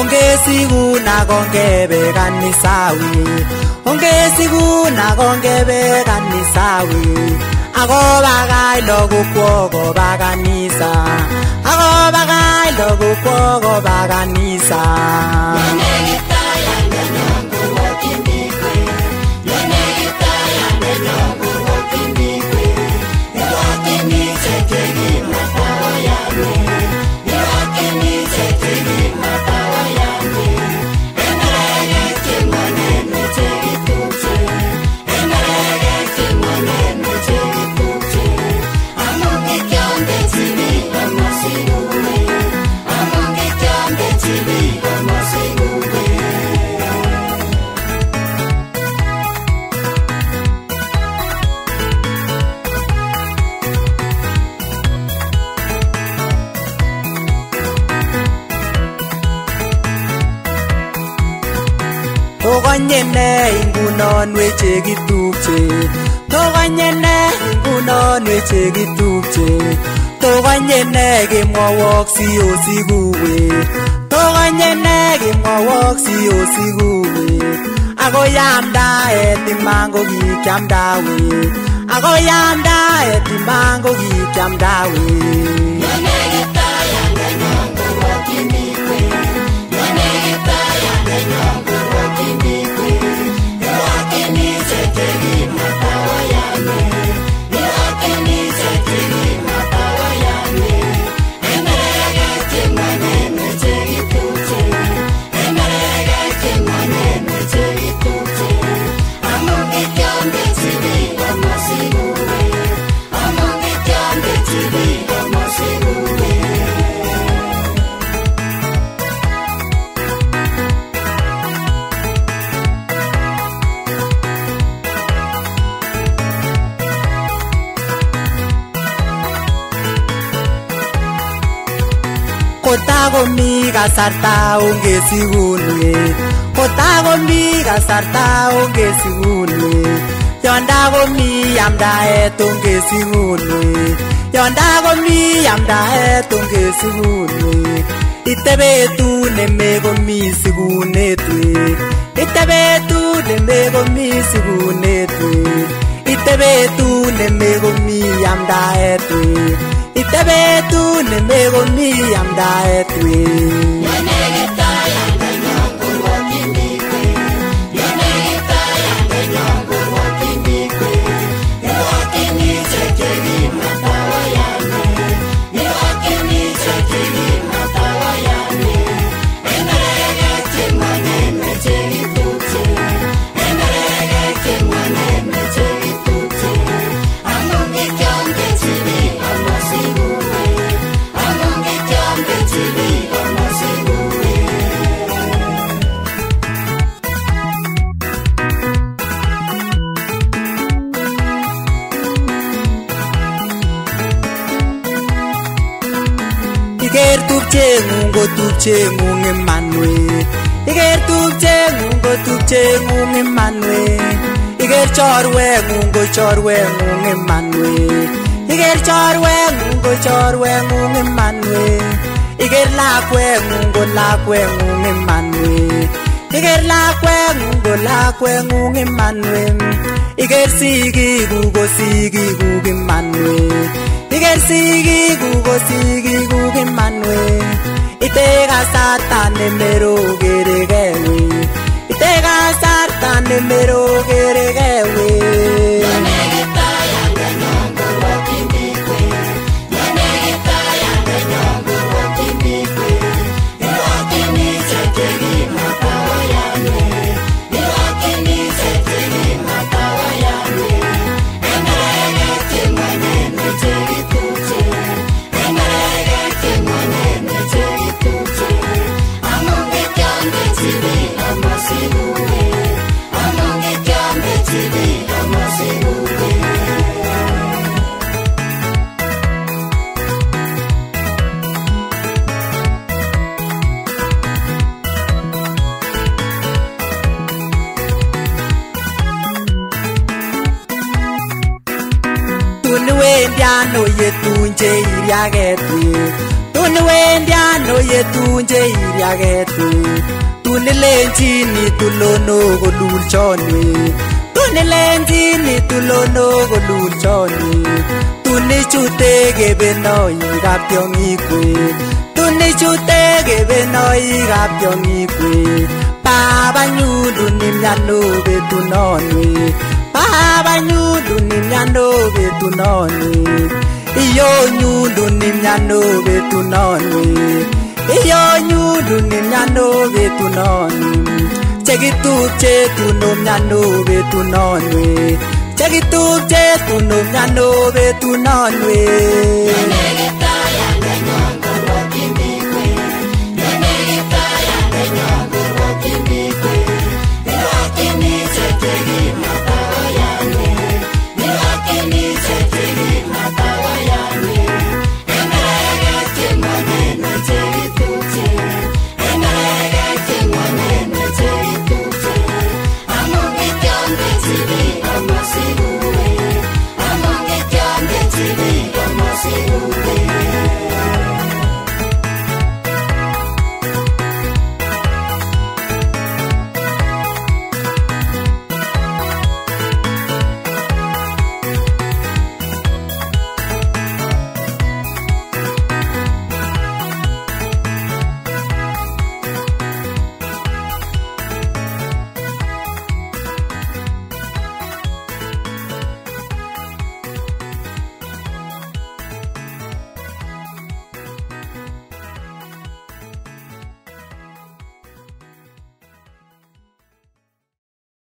ongesiguna kongebe kanisawi ongesiguna kongebe kanisawi akobakai lokukwo koba kanisa akobakai lokukwo koba kanisa Tokonyene ingunon weche kitupche Tokonyene ingunon weche kitupche Tokonyene kemwowok siyosikuwe Tokonyene kemwowok siyosikuwe Akoyamdaet iman kokikiamdawe Akoyamdaet iman kokikiamdawe Kotakomi kasarta ongesigunwe Kotakomi kasarta ongesigunwe Yondakomi yamdaet ongesigunwe Yondakomi yamdaet ongesigunwe Itebetu nemekomi sigunetwe Itebetu nemekomi sigunetwe Itebetu nemekomi yamdaetwe Itebetu nemekomi yamdaetwe Iker tupchengung ko tupchengung imanwe Iker tupchengung ko tupchengung imanwe Iker chorwengung ko chorwengung imanwe Iker chorwengung ko chorwengung imanwe Iker lakwengung ko lakwengung imanwe Iker lakwengung ko lakwengung imanwe Iker sigikuk ko sigikuk imanwe Iker sigikuk ko sigikuk imanwe Iteka satan nemero geregewe Iteka satan nemero geregewe Tunwe ndiano yetunje iriagetwe tun wendiano yetunje iriagetwe tun lenjini tulono golulchonwe tun lenjini tulono golulchonwe tun chute kebenoi kaptiongikwe tun chute kebenoi kaptiongikwe baba nyudu nimyano betunonwe baba nyudu nimyano betunonwe iyo nyudu nimyano betunonwe iyo nyudu nimyano betunonwe chekitupche tunomyano betunonwe chekitupche tunomyano betunonwe